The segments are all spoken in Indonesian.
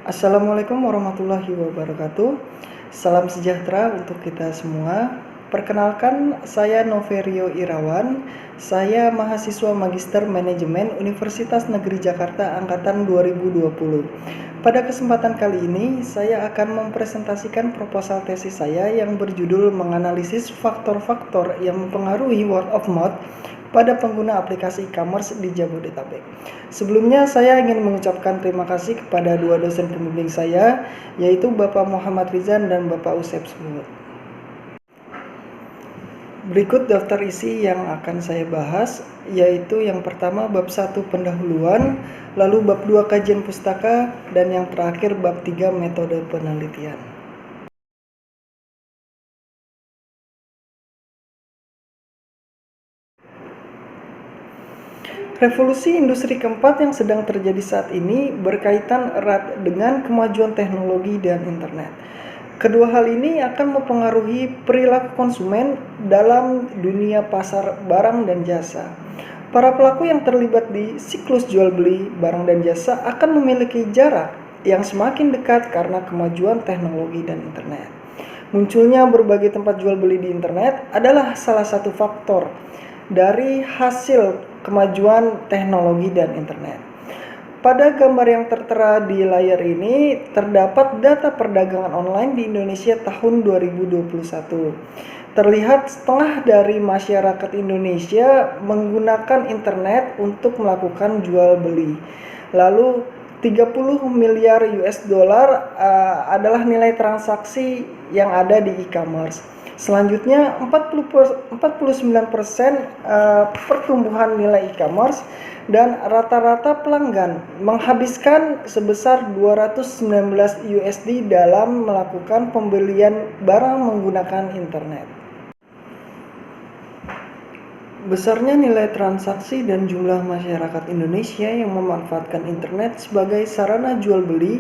Assalamualaikum warahmatullahi wabarakatuh. Salam sejahtera untuk kita semua. Perkenalkan, saya Noverio Irawan. Saya mahasiswa Magister Manajemen Universitas Negeri Jakarta Angkatan 2020. Pada kesempatan kali ini, saya akan mempresentasikan proposal tesis saya yang berjudul menganalisis faktor-faktor yang mempengaruhi word of mouth pada pengguna aplikasi e-commerce di Jabodetabek. Sebelumnya saya ingin mengucapkan terima kasih kepada dua dosen pembimbing saya, yaitu Bapak Muhammad Rizan dan Bapak Usep Smut. Berikut daftar isi yang akan saya bahas, yaitu yang pertama bab 1 pendahuluan, lalu bab 2 kajian pustaka, dan yang terakhir bab 3 metode penelitian. Revolusi industri keempat yang sedang terjadi saat ini berkaitan erat dengan kemajuan teknologi dan internet. Kedua hal ini akan mempengaruhi perilaku konsumen dalam dunia pasar barang dan jasa. Para pelaku yang terlibat di siklus jual beli barang dan jasa akan memiliki jarak yang semakin dekat karena kemajuan teknologi dan internet. Munculnya berbagai tempat jual beli di internet adalah salah satu faktor dari hasil kemajuan teknologi dan internet. Pada gambar yang tertera di layar ini terdapat data perdagangan online di Indonesia tahun 2021. Terlihat setengah dari masyarakat Indonesia menggunakan internet untuk melakukan jual beli. Lalu 30 miliar US dollar adalah nilai transaksi yang ada di e-commerce. Selanjutnya 49% pertumbuhan nilai e-commerce dan rata-rata pelanggan menghabiskan sebesar 219 USD dalam melakukan pembelian barang menggunakan internet. Besarnya nilai transaksi dan jumlah masyarakat Indonesia yang memanfaatkan internet sebagai sarana jual beli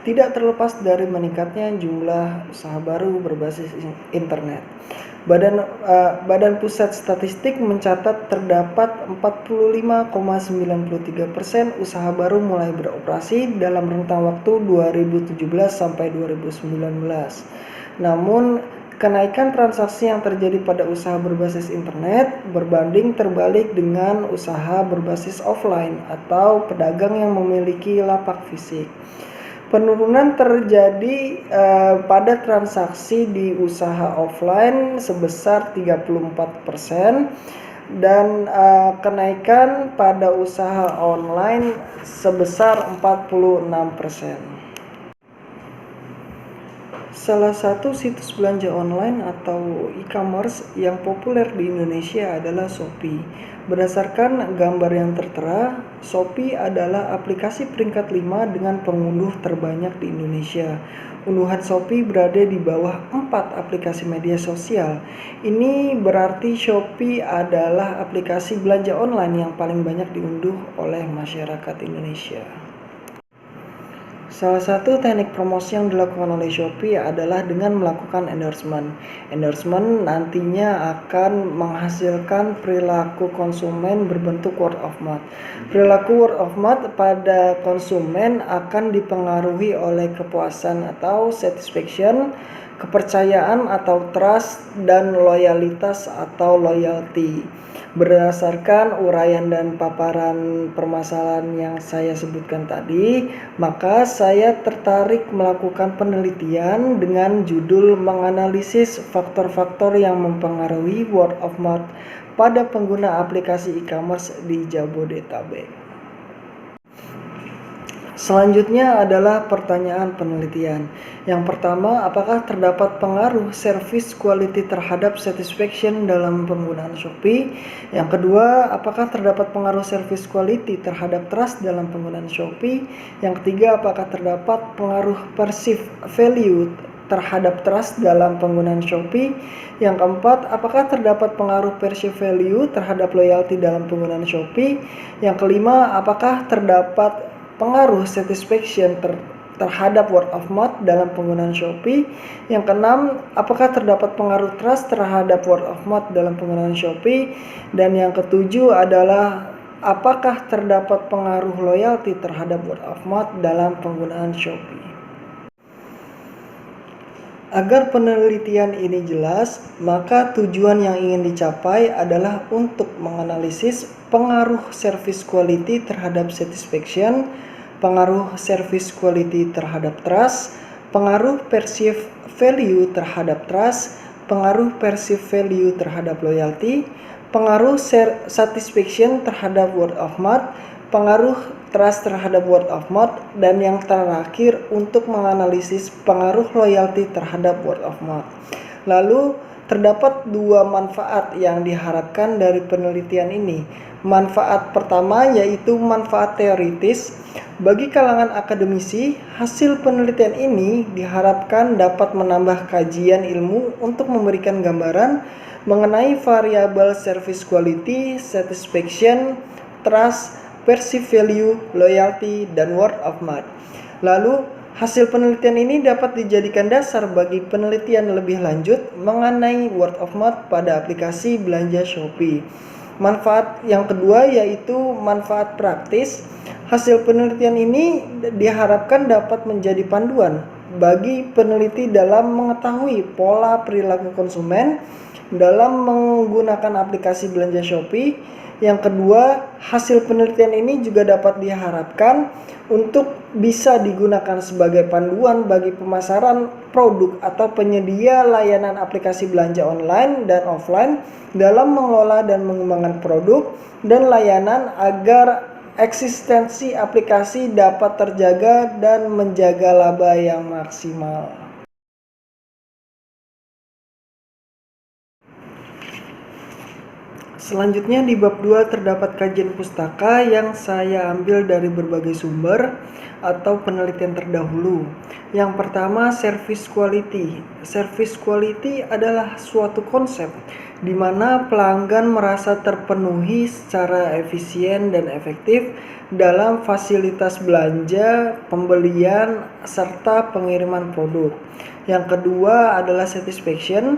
tidak terlepas dari meningkatnya jumlah usaha baru berbasis internet. Badan Pusat Statistik mencatat terdapat 45,93% usaha baru mulai beroperasi dalam rentang waktu 2017 sampai 2019. Namun, kenaikan transaksi yang terjadi pada usaha berbasis internet berbanding terbalik dengan usaha berbasis offline atau pedagang yang memiliki lapak fisik. Penurunan terjadi pada transaksi di usaha offline sebesar 34% dan kenaikan pada usaha online sebesar 46%. Salah satu situs belanja online atau e-commerce yang populer di Indonesia adalah Shopee. Berdasarkan gambar yang tertera, Shopee adalah aplikasi peringkat 5 dengan pengunduh terbanyak di Indonesia. Unduhan Shopee berada di bawah 4 aplikasi media sosial. Ini berarti Shopee adalah aplikasi belanja online yang paling banyak diunduh oleh masyarakat Indonesia. Salah satu teknik promosi yang dilakukan oleh Shopee adalah dengan melakukan endorsement. Endorsement nantinya akan menghasilkan perilaku konsumen berbentuk word of mouth. Perilaku word of mouth pada konsumen akan dipengaruhi oleh kepuasan atau satisfaction, kepercayaan atau trust, dan loyalitas atau loyalty. Berdasarkan uraian dan paparan permasalahan yang saya sebutkan tadi, maka saya tertarik melakukan penelitian dengan judul menganalisis faktor-faktor yang mempengaruhi word of mouth pada pengguna aplikasi e-commerce di Jabodetabek. Selanjutnya adalah pertanyaan penelitian. Yang pertama, apakah terdapat pengaruh service quality terhadap satisfaction dalam penggunaan Shopee? Yang kedua, apakah terdapat pengaruh service quality terhadap trust dalam penggunaan Shopee? Yang ketiga, apakah terdapat pengaruh perceived value terhadap trust dalam penggunaan Shopee? Yang keempat, apakah terdapat pengaruh perceived value terhadap loyalty dalam penggunaan Shopee? Yang kelima, apakah terdapat pengaruh satisfaction terhadap word of mouth dalam penggunaan Shopee? Yang keenam, apakah terdapat pengaruh trust terhadap word of mouth dalam penggunaan Shopee? Dan yang ketujuh adalah apakah terdapat pengaruh loyalty terhadap word of mouth dalam penggunaan Shopee? Agar penelitian ini jelas, maka tujuan yang ingin dicapai adalah untuk menganalisis pengaruh service quality terhadap satisfaction, pengaruh service quality terhadap trust, pengaruh perceived value terhadap trust, pengaruh perceived value terhadap loyalty, pengaruh satisfaction terhadap word of mouth, pengaruh trust terhadap word of mouth, dan yang terakhir untuk menganalisis pengaruh loyalty terhadap word of mouth. Lalu terdapat dua manfaat yang diharapkan dari penelitian ini. Manfaat pertama yaitu manfaat teoritis. Bagi kalangan akademisi, hasil penelitian ini diharapkan dapat menambah kajian ilmu untuk memberikan gambaran mengenai variabel service quality, satisfaction, trust, perceived value, loyalty, dan word of mouth. Lalu, hasil penelitian ini dapat dijadikan dasar bagi penelitian lebih lanjut mengenai word of mouth pada aplikasi belanja Shopee. Manfaat yang kedua yaitu manfaat praktis. Hasil penelitian ini diharapkan dapat menjadi panduan bagi peneliti dalam mengetahui pola perilaku konsumen dalam menggunakan aplikasi belanja Shopee. Yang kedua, hasil penelitian ini juga dapat diharapkan untuk bisa digunakan sebagai panduan bagi pemasaran produk atau penyedia layanan aplikasi belanja online dan offline dalam mengelola dan mengembangkan produk dan layanan agar eksistensi aplikasi dapat terjaga dan menjaga laba yang maksimal. Selanjutnya di bab 2 terdapat kajian pustaka yang saya ambil dari berbagai sumber atau penelitian terdahulu. Yang pertama, service quality. Service quality adalah suatu konsep di mana pelanggan merasa terpenuhi secara efisien dan efektif dalam fasilitas belanja, pembelian, serta pengiriman produk. Yang kedua adalah satisfaction,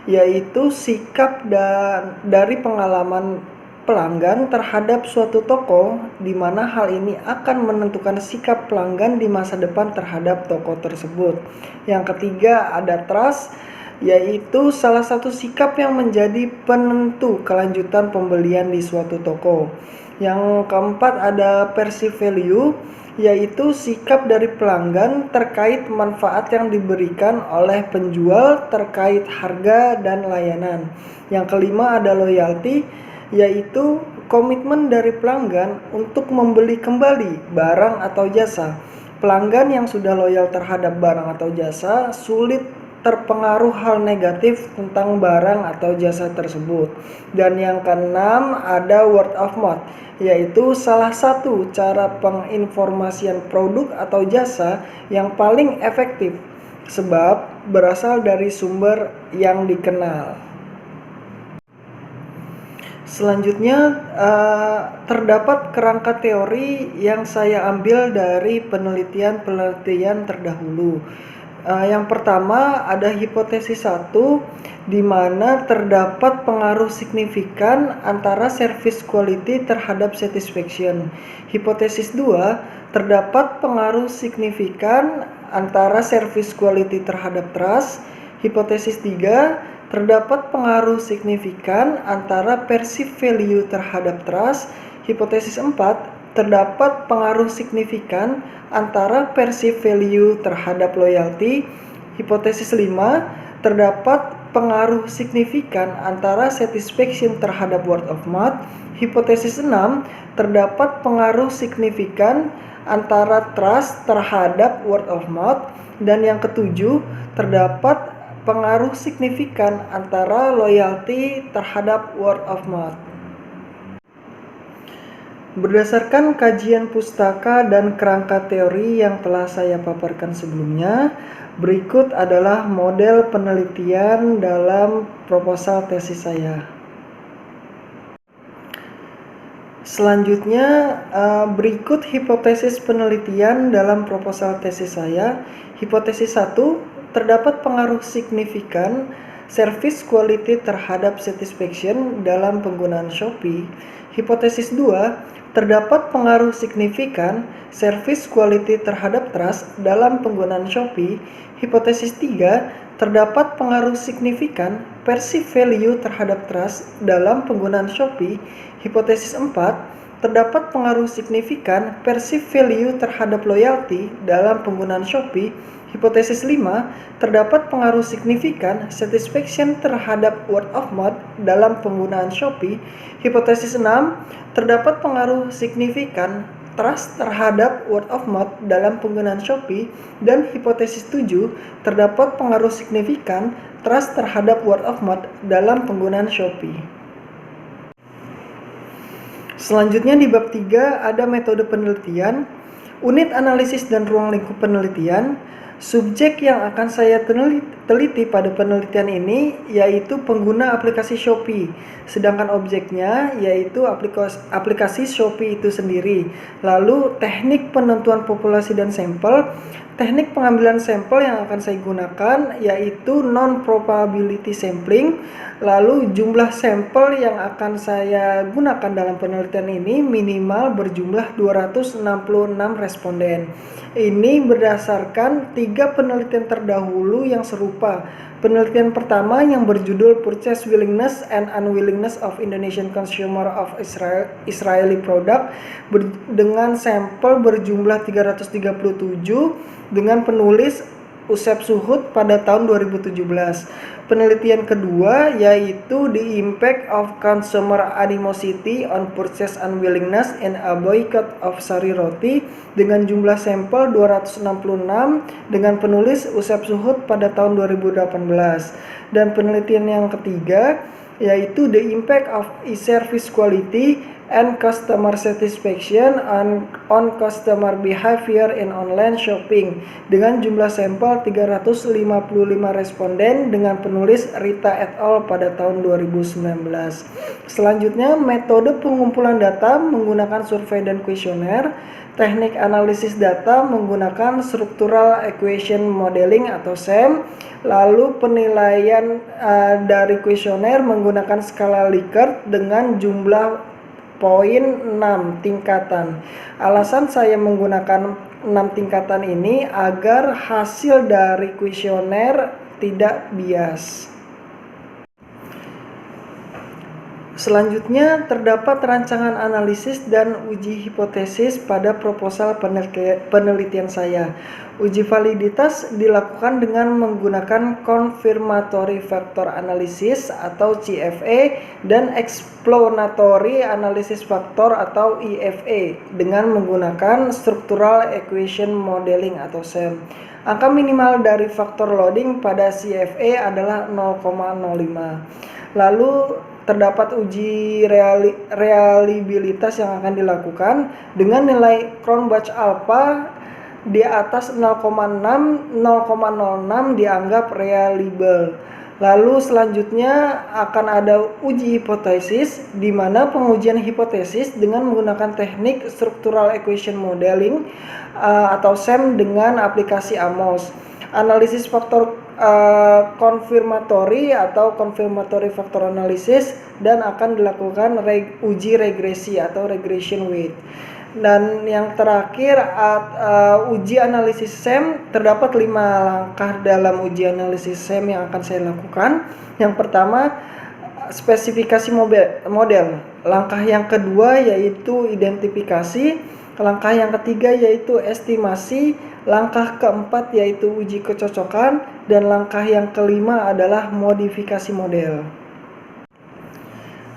yaitu sikap dari pengalaman pelanggan terhadap suatu toko, di mana hal ini akan menentukan sikap pelanggan di masa depan terhadap toko tersebut. Yang ketiga ada trust, yaitu salah satu sikap yang menjadi penentu kelanjutan pembelian di suatu toko. Yang keempat ada perceived value, yaitu sikap dari pelanggan terkait manfaat yang diberikan oleh penjual terkait harga dan layanan. Yang kelima ada loyalty, yaitu komitmen dari pelanggan untuk membeli kembali barang atau jasa. Pelanggan yang sudah loyal terhadap barang atau jasa sulit terpengaruh hal negatif tentang barang atau jasa tersebut. Dan yang keenam ada word of mouth, yaitu salah satu cara penginformasian produk atau jasa yang paling efektif sebab berasal dari sumber yang dikenal. Selanjutnya terdapat kerangka teori yang saya ambil dari penelitian terdahulu. Yang pertama ada hipotesis 1, di mana terdapat pengaruh signifikan antara service quality terhadap satisfaction. Hipotesis 2, terdapat pengaruh signifikan antara service quality terhadap trust. Hipotesis 3, terdapat pengaruh signifikan antara perceived value terhadap trust. Hipotesis 4, terdapat pengaruh signifikan antara perceived value terhadap loyalty. Hipotesis 5, terdapat pengaruh signifikan antara satisfaction terhadap word of mouth. Hipotesis 6, terdapat pengaruh signifikan antara trust terhadap word of mouth. Dan yang ketujuh, terdapat pengaruh signifikan antara loyalty terhadap word of mouth. Berdasarkan kajian pustaka dan kerangka teori yang telah saya paparkan sebelumnya, berikut adalah model penelitian dalam proposal tesis saya. Selanjutnya, berikut hipotesis penelitian dalam proposal tesis saya. Hipotesis 1, terdapat pengaruh signifikan service quality terhadap satisfaction dalam penggunaan Shopee. Hipotesis 2, terdapat pengaruh signifikan service quality terhadap trust dalam penggunaan Shopee. Hipotesis 3, terdapat pengaruh signifikan perceived value terhadap trust dalam penggunaan Shopee. Hipotesis 4, terdapat pengaruh signifikan perceived value terhadap loyalty dalam penggunaan Shopee. Hipotesis 5, terdapat pengaruh signifikan satisfaction terhadap word of mouth dalam penggunaan Shopee. Hipotesis 6, terdapat pengaruh signifikan trust terhadap word of mouth dalam penggunaan Shopee. Dan hipotesis 7, terdapat pengaruh signifikan trust terhadap word of mouth dalam penggunaan Shopee. Selanjutnya di bab 3 ada metode penelitian, unit analisis dan ruang lingkup penelitian. Subjek yang akan saya teliti pada penelitian ini yaitu pengguna aplikasi Shopee, sedangkan objeknya yaitu aplikasi Shopee itu sendiri. Lalu teknik penentuan populasi dan sampel. Teknik pengambilan sampel yang akan saya gunakan yaitu non-probability sampling. Lalu jumlah sampel yang akan saya gunakan dalam penelitian ini minimal berjumlah 266 responden. Ini berdasarkan 3 penelitian terdahulu yang serupa. Penelitian pertama yang berjudul Purchase Willingness and Unwillingness of Indonesian Consumer of Israeli Product dengan sampel berjumlah 337 dengan penulis Usep Suhud pada tahun 2017. Penelitian kedua yaitu The Impact of Consumer Animosity on Purchase Unwillingness in a Boycott of Sari Roti dengan jumlah sampel 266 dengan penulis Usep Suhud pada tahun 2018. Dan penelitian yang ketiga yaitu The Impact of E-Service Quality and Customer Satisfaction on Customer Behavior in Online Shopping dengan jumlah sampel 355 responden dengan penulis Rita et al. Pada tahun 2019. Selanjutnya metode pengumpulan data menggunakan survei dan kuesioner. Teknik analisis data menggunakan Structural Equation Modeling atau SEM. Lalu penilaian dari kuesioner menggunakan skala Likert dengan jumlah poin 6 tingkatan. Alasan saya menggunakan 6 tingkatan ini agar hasil dari kuesioner tidak bias. Selanjutnya terdapat rancangan analisis dan uji hipotesis pada proposal penelitian saya. Uji validitas dilakukan dengan menggunakan confirmatory factor analysis atau CFA dan explanatory analysis factor atau EFA dengan menggunakan structural equation modeling atau SEM. Angka minimal dari faktor loading pada CFA adalah 0,05. Lalu terdapat uji reliabilitas yang akan dilakukan dengan nilai Cronbach alpha di atas 0,06 dianggap reliable. Lalu selanjutnya akan ada uji hipotesis di mana pengujian hipotesis dengan menggunakan teknik structural equation modeling atau SEM dengan aplikasi AMOS. Analisis faktor konfirmatori atau confirmatory factor analysis dan akan dilakukan uji regresi atau regression weight. Dan yang terakhir uji analisis SEM. Terdapat 5 langkah dalam uji analisis SEM yang akan saya lakukan. Yang pertama, spesifikasi model. Langkah yang kedua yaitu identifikasi. Langkah yang ketiga yaitu estimasi. Langkah keempat yaitu uji kecocokan. Dan langkah yang kelima adalah modifikasi model.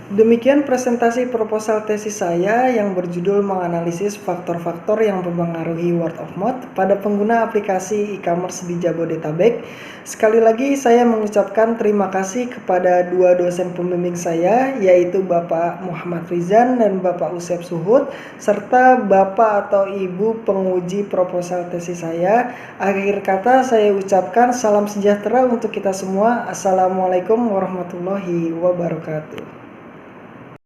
Demikian presentasi proposal tesis saya yang berjudul menganalisis faktor-faktor yang mempengaruhi word of mouth pada pengguna aplikasi e-commerce di Jabodetabek. Sekali lagi saya mengucapkan terima kasih kepada 2 dosen pembimbing saya yaitu Bapak Muhammad Rizan dan Bapak Usep Suhud serta Bapak atau Ibu penguji proposal tesis saya. Akhir kata saya ucapkan salam sejahtera untuk kita semua. Assalamualaikum warahmatullahi wabarakatuh.